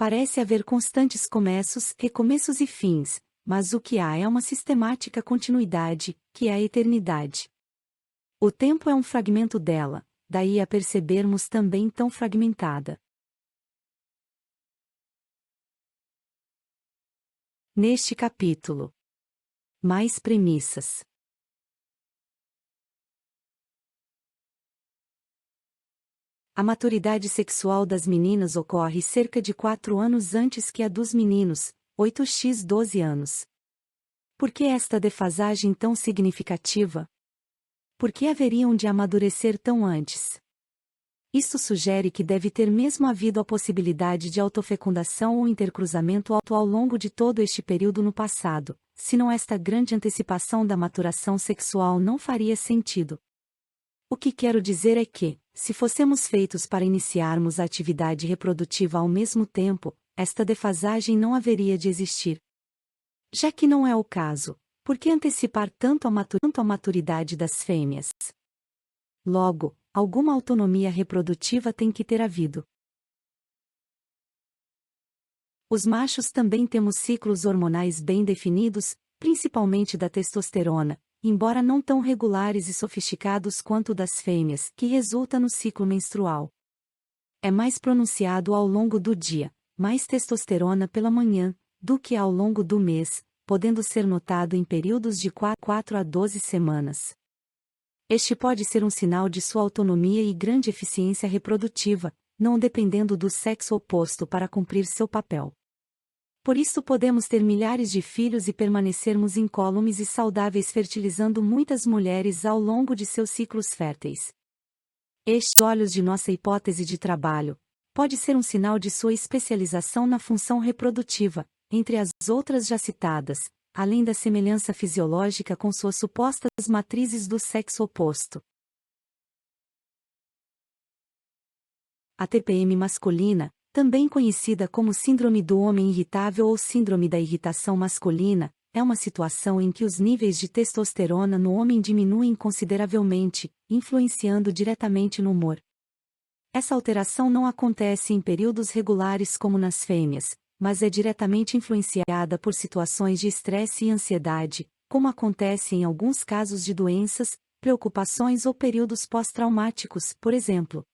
Parece haver constantes começos, recomeços e fins, mas o que há é uma sistemática continuidade, que é a eternidade. O tempo é um fragmento dela, daí a percebermos também tão fragmentada. Neste capítulo, mais premissas. A maturidade sexual das meninas ocorre cerca de 4 anos antes que a dos meninos, 8x 12 anos. Por que esta defasagem tão significativa? Por que haveriam de amadurecer tão antes? Isto sugere que deve ter mesmo havido a possibilidade de autofecundação ou intercruzamento ao longo de todo este período no passado, senão esta grande antecipação da maturação sexual não faria sentido. O que quero dizer é que, se fossemos feitos para iniciarmos a atividade reprodutiva ao mesmo tempo, esta defasagem não haveria de existir. Já que não é o caso, por que antecipar tanto a maturidade das fêmeas? Logo, alguma autonomia reprodutiva tem que ter havido. Os machos também temos ciclos hormonais bem definidos, principalmente da testosterona, embora não tão regulares e sofisticados quanto o das fêmeas, que resulta no ciclo menstrual. É mais pronunciado ao longo do dia, mais testosterona pela manhã, do que ao longo do mês, podendo ser notado em períodos de 4 a 12 semanas. Este pode ser um sinal de sua autonomia e grande eficiência reprodutiva, não dependendo do sexo oposto para cumprir seu papel. Por isso podemos ter milhares de filhos e permanecermos incólumes e saudáveis fertilizando muitas mulheres ao longo de seus ciclos férteis. Estes olhos de nossa hipótese de trabalho, pode ser um sinal de sua especialização na função reprodutiva, entre as outras já citadas, além da semelhança fisiológica com suas supostas matrizes do sexo oposto. A TPM masculina, também conhecida como síndrome do homem irritável ou síndrome da irritação masculina, é uma situação em que os níveis de testosterona no homem diminuem consideravelmente, influenciando diretamente no humor. Essa alteração não acontece em períodos regulares como nas fêmeas, mas é diretamente influenciada por situações de estresse e ansiedade, como acontece em alguns casos de doenças, preocupações ou períodos pós-traumáticos, por exemplo.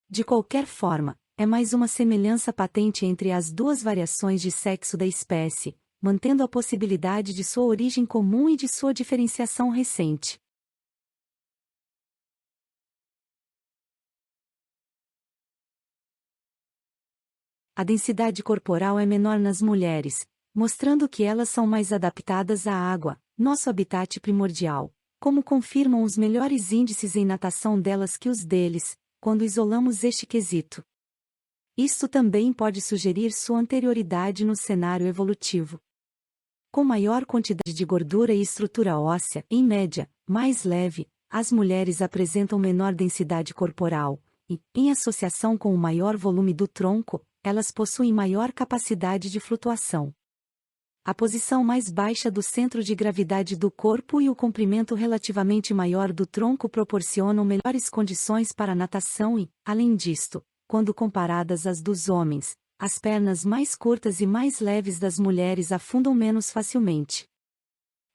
De qualquer forma, é mais uma semelhança patente entre as duas variações de sexo da espécie, mantendo a possibilidade de sua origem comum e de sua diferenciação recente. A densidade corporal é menor nas mulheres, mostrando que elas são mais adaptadas à água, nosso habitat primordial, como confirmam os melhores índices em natação delas que os deles, quando isolamos este quesito. Isto também pode sugerir sua anterioridade no cenário evolutivo. Com maior quantidade de gordura e estrutura óssea, em média, mais leve, as mulheres apresentam menor densidade corporal, e, em associação com o maior volume do tronco, elas possuem maior capacidade de flutuação. A posição mais baixa do centro de gravidade do corpo e o comprimento relativamente maior do tronco proporcionam melhores condições para a natação e, além disto, quando comparadas às dos homens, as pernas mais curtas e mais leves das mulheres afundam menos facilmente.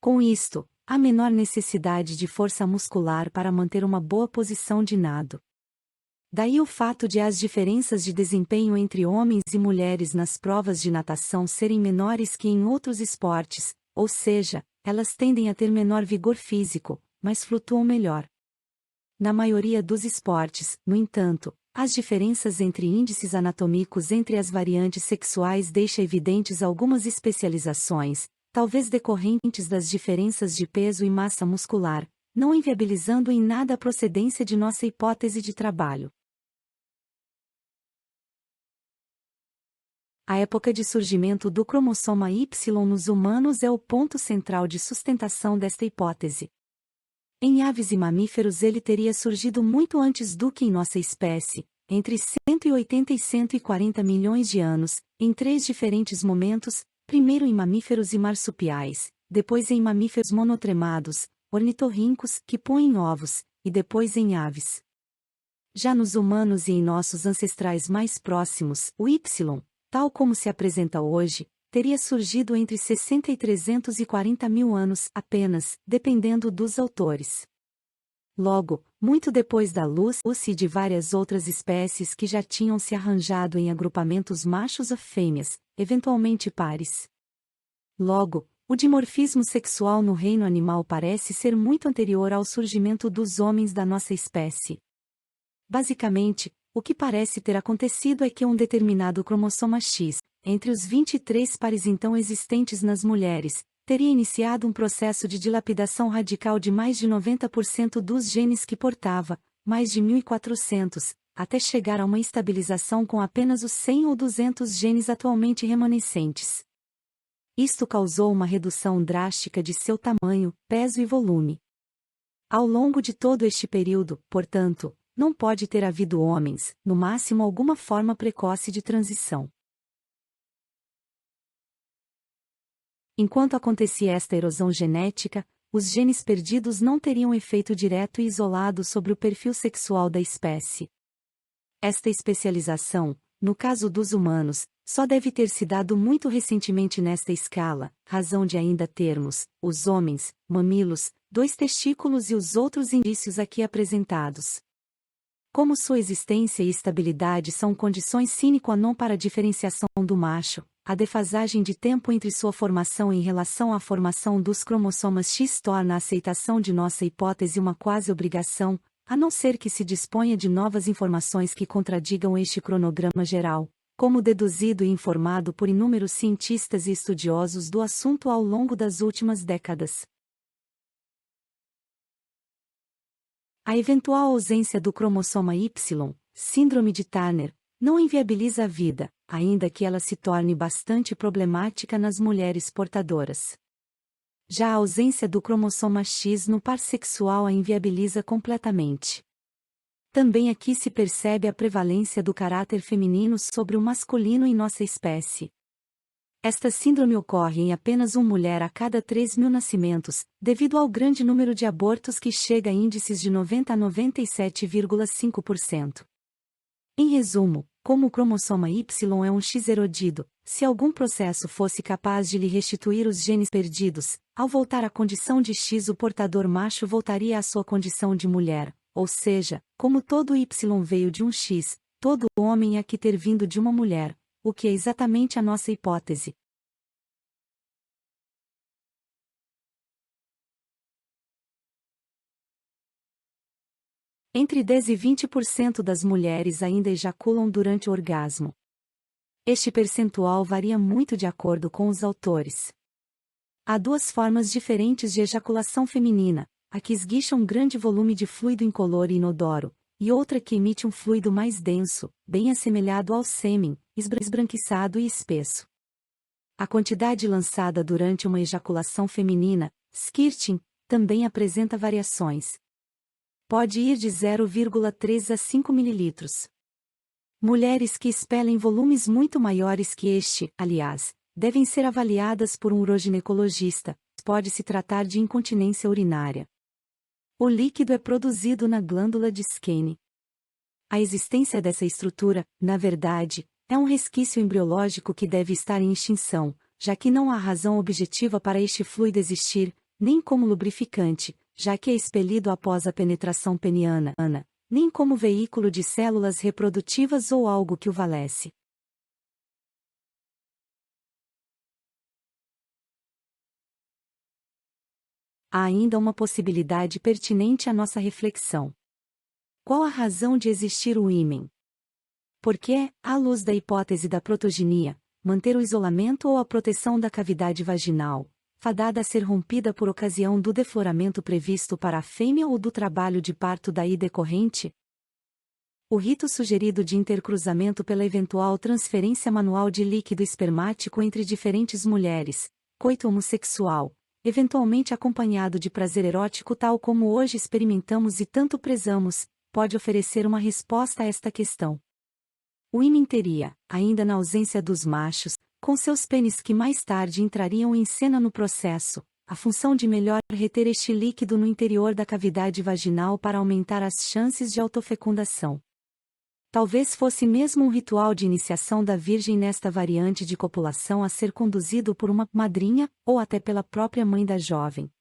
Com isto, há menor necessidade de força muscular para manter uma boa posição de nado. Daí o fato de as diferenças de desempenho entre homens e mulheres nas provas de natação serem menores que em outros esportes, ou seja, elas tendem a ter menor vigor físico, mas flutuam melhor. Na maioria dos esportes, no entanto, as diferenças entre índices anatômicos entre as variantes sexuais deixam evidentes algumas especializações, talvez decorrentes das diferenças de peso e massa muscular, não inviabilizando em nada a procedência de nossa hipótese de trabalho. A época de surgimento do cromossoma Y nos humanos é o ponto central de sustentação desta hipótese. Em aves e mamíferos ele teria surgido muito antes do que em nossa espécie, entre 180 e 140 milhões de anos, em 3 diferentes momentos, primeiro em mamíferos e marsupiais, depois em mamíferos monotremados, ornitorrincos, que põem ovos, e depois em aves. Já nos humanos e em nossos ancestrais mais próximos, o Y, tal como se apresenta hoje, teria surgido entre 60 e 340 mil anos apenas, dependendo dos autores. Logo, muito depois da luz e de várias outras espécies que já tinham se arranjado em agrupamentos machos ou fêmeas, eventualmente pares. Logo, o dimorfismo sexual no reino animal parece ser muito anterior ao surgimento dos homens da nossa espécie. Basicamente, o que parece ter acontecido é que um determinado cromossoma X, entre os 23 pares então existentes nas mulheres, teria iniciado um processo de dilapidação radical de mais de 90% dos genes que portava, mais de 1.400, até chegar a uma estabilização com apenas os 100 ou 200 genes atualmente remanescentes. Isto causou uma redução drástica de seu tamanho, peso e volume. Ao longo de todo este período, portanto, não pode ter havido homens, no máximo alguma forma precoce de transição. Enquanto acontecia esta erosão genética, os genes perdidos não teriam efeito direto e isolado sobre o perfil sexual da espécie. Esta especialização, no caso dos humanos, só deve ter se dado muito recentemente nesta escala, razão de ainda termos, os homens, mamilos, 2 testículos e os outros indícios aqui apresentados. Como sua existência e estabilidade são condições sine qua non para a diferenciação do macho, a defasagem de tempo entre sua formação em relação à formação dos cromossomas X torna a aceitação de nossa hipótese uma quase obrigação, a não ser que se disponha de novas informações que contradigam este cronograma geral, como deduzido e informado por inúmeros cientistas e estudiosos do assunto ao longo das últimas décadas. A eventual ausência do cromossoma Y, síndrome de Turner, não inviabiliza a vida, ainda que ela se torne bastante problemática nas mulheres portadoras. Já a ausência do cromossoma X no par sexual a inviabiliza completamente. Também aqui se percebe a prevalência do caráter feminino sobre o masculino em nossa espécie. Esta síndrome ocorre em apenas uma mulher a cada 3.000 nascimentos, devido ao grande número de abortos que chega a índices de 90 a 97,5%. Em resumo, como o cromossoma Y é um X erodido, se algum processo fosse capaz de lhe restituir os genes perdidos, ao voltar à condição de X o portador macho voltaria à sua condição de mulher, ou seja, como todo Y veio de um X, todo homem é que ter vindo de uma mulher, o que é exatamente a nossa hipótese. Entre 10 e 20% das mulheres ainda ejaculam durante o orgasmo. Este percentual varia muito de acordo com os autores. Há 2 formas diferentes de ejaculação feminina, a que esguicha um grande volume de fluido incolor e inodoro, e outra que emite um fluido mais denso, bem assemelhado ao sêmen, esbranquiçado e espesso. A quantidade lançada durante uma ejaculação feminina, squirting, também apresenta variações. Pode ir de 0,3 a 5 ml. Mulheres que expelem volumes muito maiores que este, aliás, devem ser avaliadas por um uroginecologista, pode se tratar de incontinência urinária. O líquido é produzido na glândula de Skene. A existência dessa estrutura, na verdade, é um resquício embriológico que deve estar em extinção, já que não há razão objetiva para este fluido existir, nem como lubrificante, já que é expelido após a penetração peniana, nem como veículo de células reprodutivas ou algo que o valesse. Há ainda uma possibilidade pertinente à nossa reflexão. Qual a razão de existir o ímen? Por que, à luz da hipótese da protogenia, manter o isolamento ou a proteção da cavidade vaginal, fadada a ser rompida por ocasião do defloramento previsto para a fêmea ou do trabalho de parto daí decorrente? O rito sugerido de intercruzamento pela eventual transferência manual de líquido espermático entre diferentes mulheres, coito homossexual, eventualmente acompanhado de prazer erótico tal como hoje experimentamos e tanto prezamos, pode oferecer uma resposta a esta questão. O ímen teria, ainda na ausência dos machos, com seus pênis que mais tarde entrariam em cena no processo, a função de melhor reter este líquido no interior da cavidade vaginal para aumentar as chances de autofecundação. Talvez fosse mesmo um ritual de iniciação da Virgem nesta variante de copulação a ser conduzido por uma madrinha, ou até pela própria mãe da jovem.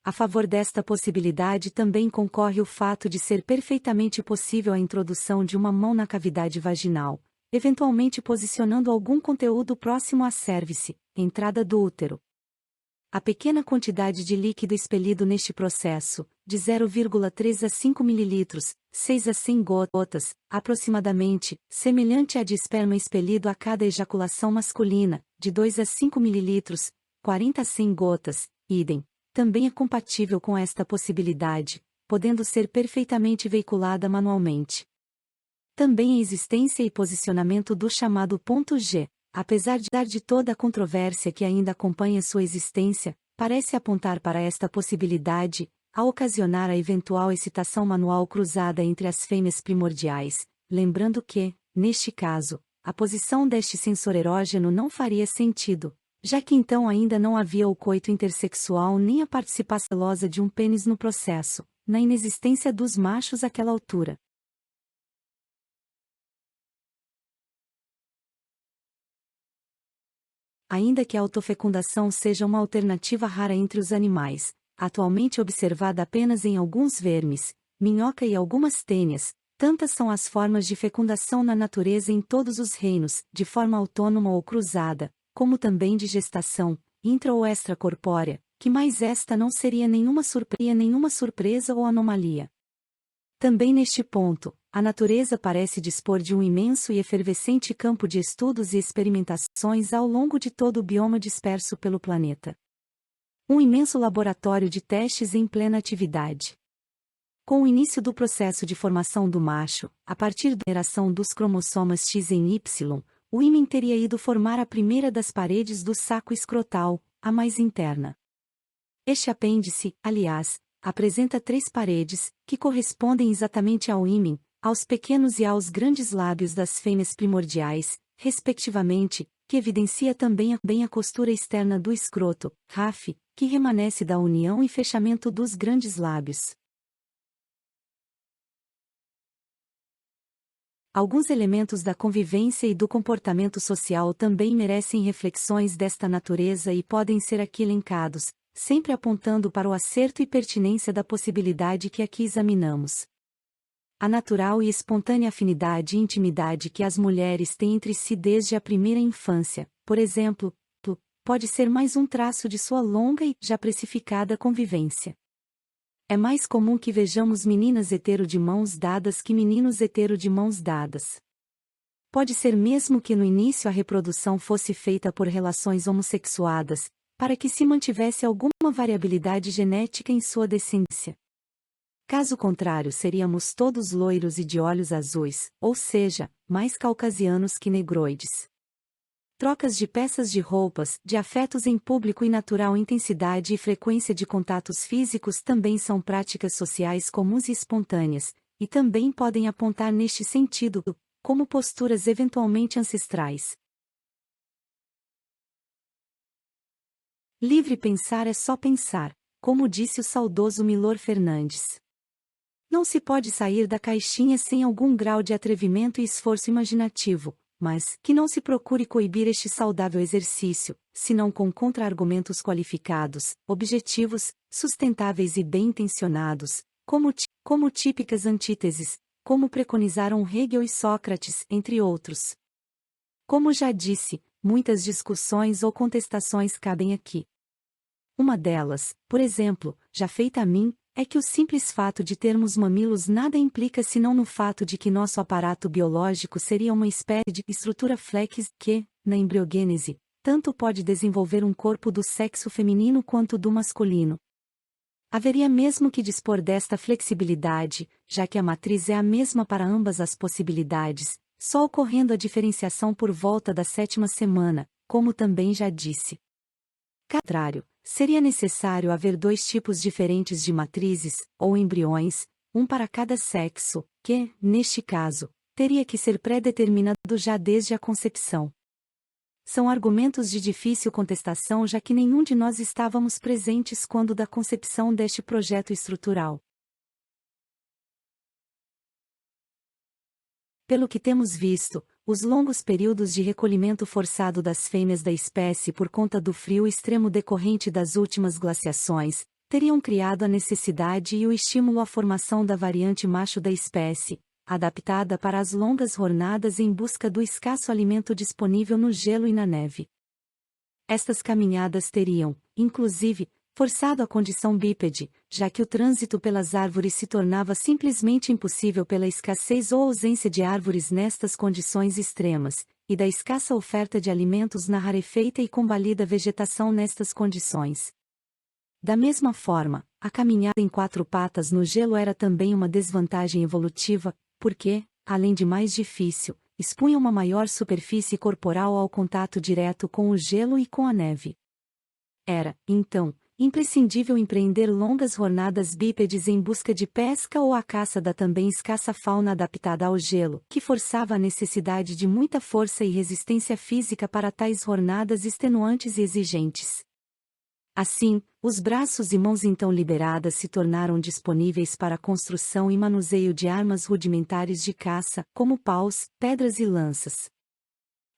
A favor desta possibilidade também concorre o fato de ser perfeitamente possível a introdução de uma mão na cavidade vaginal, eventualmente posicionando algum conteúdo próximo à cérvice, entrada do útero. A pequena quantidade de líquido expelido neste processo, de 0,3 a 5 ml, 6 a 100 gotas, aproximadamente, semelhante à de esperma expelido a cada ejaculação masculina, de 2 a 5 ml, 40 a 100 gotas, idem, também é compatível com esta possibilidade, podendo ser perfeitamente veiculada manualmente. Também a existência e posicionamento do chamado ponto G, apesar de toda a controvérsia que ainda acompanha sua existência, parece apontar para esta possibilidade, a ocasionar a eventual excitação manual cruzada entre as fêmeas primordiais, lembrando que, neste caso, a posição deste sensor erógeno não faria sentido, já que então ainda não havia o coito intersexual nem a participação celosa de um pênis no processo, na inexistência dos machos àquela altura. Ainda que a autofecundação seja uma alternativa rara entre os animais, atualmente observada apenas em alguns vermes, minhoca e algumas tênias, tantas são as formas de fecundação na natureza em todos os reinos, de forma autônoma ou cruzada, como também de gestação, intra ou extracorpórea, que mais esta não seria nenhuma surpresa ou anomalia. Também neste ponto, a natureza parece dispor de um imenso e efervescente campo de estudos e experimentações ao longo de todo o bioma disperso pelo planeta. Um imenso laboratório de testes em plena atividade. Com o início do processo de formação do macho, a partir da geração dos cromossomas X em Y, o ímen teria ido formar a primeira das paredes do saco escrotal, a mais interna. Este apêndice, aliás, apresenta 3 paredes, que correspondem exatamente ao ímen, aos pequenos e aos grandes lábios das fêmeas primordiais, respectivamente, que evidencia também bem a costura externa do escroto, RAF, que remanesce da união e fechamento dos grandes lábios. Alguns elementos da convivência e do comportamento social também merecem reflexões desta natureza e podem ser aqui elencados, sempre apontando para o acerto e pertinência da possibilidade que aqui examinamos. A natural e espontânea afinidade e intimidade que as mulheres têm entre si desde a primeira infância, por exemplo, pode ser mais um traço de sua longa e já precificada convivência. É mais comum que vejamos meninas hetero de mãos dadas que meninos hetero de mãos dadas. Pode ser mesmo que no início a reprodução fosse feita por relações homossexuadas, para que se mantivesse alguma variabilidade genética em sua descendência. Caso contrário, seríamos todos loiros e de olhos azuis, ou seja, mais caucasianos que negroides. Trocas de peças de roupas, de afetos em público e natural intensidade e frequência de contatos físicos também são práticas sociais comuns e espontâneas, e também podem apontar neste sentido, como posturas eventualmente ancestrais. Livre pensar é só pensar, como disse o saudoso Milor Fernandes. Não se pode sair da caixinha sem algum grau de atrevimento e esforço imaginativo, mas que não se procure coibir este saudável exercício, senão com contra-argumentos qualificados, objetivos, sustentáveis e bem-intencionados, como típicas antíteses, como preconizaram Hegel e Sócrates, entre outros. Como já disse, muitas discussões ou contestações cabem aqui. Uma delas, por exemplo, já feita a mim, é que o simples fato de termos mamilos nada implica senão no fato de que nosso aparato biológico seria uma espécie de estrutura flex que, na embriogênese, tanto pode desenvolver um corpo do sexo feminino quanto do masculino. Haveria mesmo que dispor desta flexibilidade, já que a matriz é a mesma para ambas as possibilidades, só ocorrendo a diferenciação por volta da 7ª semana, como também já disse. Contrário, seria necessário haver 2 tipos diferentes de matrizes, ou embriões, um para cada sexo, que, neste caso, teria que ser pré-determinado já desde a concepção. São argumentos de difícil contestação já que nenhum de nós estávamos presentes quando da concepção deste projeto estrutural. Pelo que temos visto, os longos períodos de recolhimento forçado das fêmeas da espécie por conta do frio extremo decorrente das últimas glaciações, teriam criado a necessidade e o estímulo à formação da variante macho da espécie, adaptada para as longas jornadas em busca do escasso alimento disponível no gelo e na neve. Estas caminhadas teriam, inclusive, forçado a condição bípede, já que o trânsito pelas árvores se tornava simplesmente impossível pela escassez ou ausência de árvores nestas condições extremas, e da escassa oferta de alimentos na rarefeita e combalida vegetação nestas condições. Da mesma forma, a caminhada em quatro patas no gelo era também uma desvantagem evolutiva, porque, além de mais difícil, expunha uma maior superfície corporal ao contato direto com o gelo e com a neve. Era, então, imprescindível empreender longas jornadas bípedes em busca de pesca ou a caça da também escassa fauna adaptada ao gelo, que forçava a necessidade de muita força e resistência física para tais jornadas extenuantes e exigentes. Assim, os braços e mãos então liberadas se tornaram disponíveis para a construção e manuseio de armas rudimentares de caça, como paus, pedras e lanças.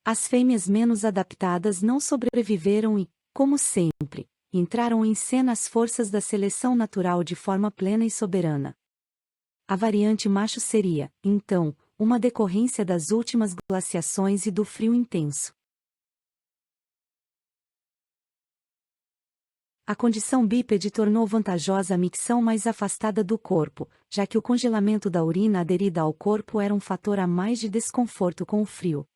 As fêmeas menos adaptadas não sobreviveram e, como sempre, entraram em cena as forças da seleção natural de forma plena e soberana. A variante macho seria, então, uma decorrência das últimas glaciações e do frio intenso. A condição bípede tornou vantajosa a micção mais afastada do corpo, já que o congelamento da urina aderida ao corpo era um fator a mais de desconforto com o frio.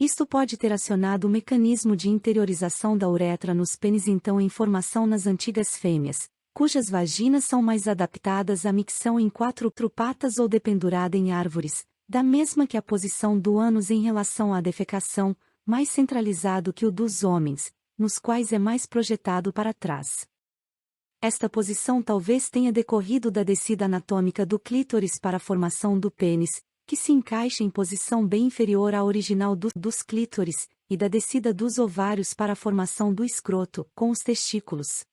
Isto pode ter acionado o mecanismo de interiorização da uretra nos pênis então em formação nas antigas fêmeas, cujas vaginas são mais adaptadas à micção em quatro patas ou dependurada em árvores, da mesma que a posição do ânus em relação à defecação, mais centralizado que o dos homens, nos quais é mais projetado para trás. Esta posição talvez tenha decorrido da descida anatômica do clítoris para a formação do pênis, que se encaixa em posição bem inferior à original dos clítoris, e da descida dos ovários para a formação do escroto, com os testículos.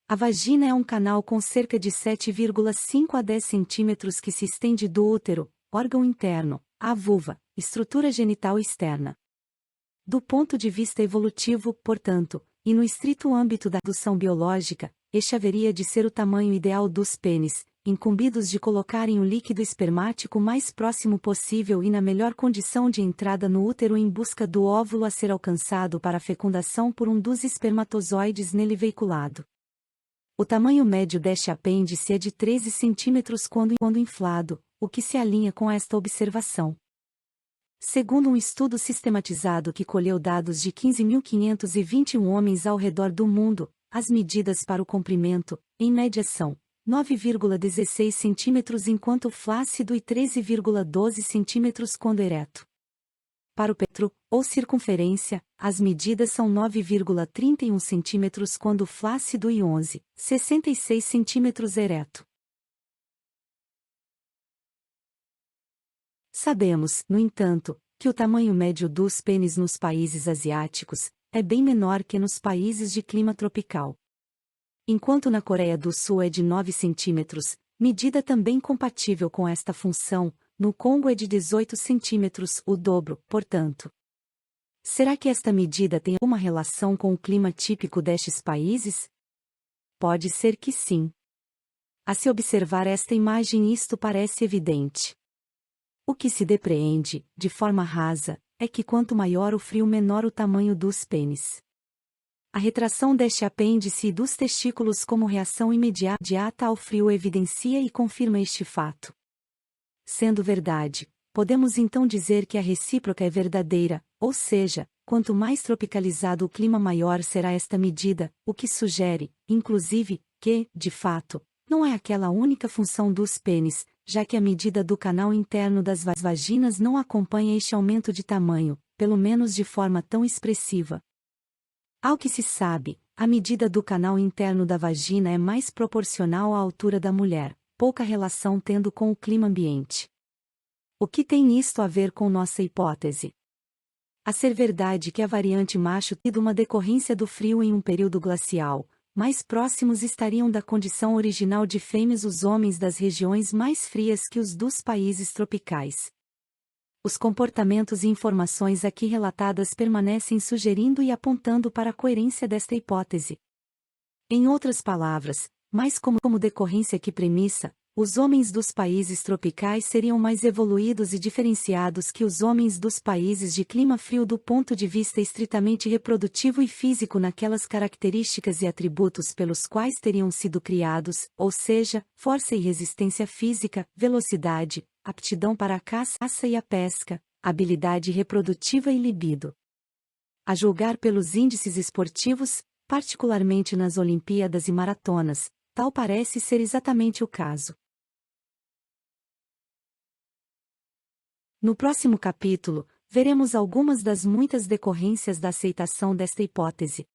A vagina é um canal com cerca de 7,5 a 10 centímetros que se estende do útero, órgão interno, à vulva, estrutura genital externa. Do ponto de vista evolutivo, portanto, e no estrito âmbito da adução biológica, este haveria de ser o tamanho ideal dos pênis, incumbidos de colocarem o líquido espermático mais próximo possível e na melhor condição de entrada no útero em busca do óvulo a ser alcançado para a fecundação por um dos espermatozoides nele veiculado. O tamanho médio deste apêndice é de 13 centímetros quando inflado, o que se alinha com esta observação. Segundo um estudo sistematizado que colheu dados de 15.521 homens ao redor do mundo, as medidas para o comprimento, em média são 9,16 centímetros enquanto flácido e 13,12 centímetros quando ereto. Para o petro, ou circunferência, as medidas são 9,31 centímetros quando flácido e 11,66 centímetros ereto. Sabemos, no entanto, que o tamanho médio dos pênis nos países asiáticos é bem menor que nos países de clima tropical. Enquanto na Coreia do Sul é de 9 centímetros, medida também compatível com esta função, no Congo é de 18 centímetros, o dobro, portanto. Será que esta medida tem alguma relação com o clima típico destes países? Pode ser que sim. A se observar esta imagem isto parece evidente. O que se depreende, de forma rasa, é que quanto maior o frio menor o tamanho dos pênis. A retração deste apêndice e dos testículos como reação imediata ao frio evidencia e confirma este fato. Sendo verdade, podemos então dizer que a recíproca é verdadeira, ou seja, quanto mais tropicalizado o clima maior será esta medida, o que sugere, inclusive, que, de fato, não é aquela única função dos pênis, já que a medida do canal interno das vaginas não acompanha este aumento de tamanho, pelo menos de forma tão expressiva. Ao que se sabe, a medida do canal interno da vagina é mais proporcional à altura da mulher, pouca relação tendo com o clima ambiente. O que tem isto a ver com nossa hipótese? A ser verdade que a variante macho tido uma decorrência do frio em um período glacial, mais próximos estariam da condição original de fêmeas os homens das regiões mais frias que os dos países tropicais. Os comportamentos e informações aqui relatadas permanecem sugerindo e apontando para a coerência desta hipótese. Em outras palavras, mais como decorrência que premissa, os homens dos países tropicais seriam mais evoluídos e diferenciados que os homens dos países de clima frio do ponto de vista estritamente reprodutivo e físico naquelas características e atributos pelos quais teriam sido criados, ou seja, força e resistência física, velocidade, aptidão para a caça e a pesca, habilidade reprodutiva e libido. A julgar pelos índices esportivos, particularmente nas Olimpíadas e maratonas, tal parece ser exatamente o caso. No próximo capítulo, veremos algumas das muitas decorrências da aceitação desta hipótese.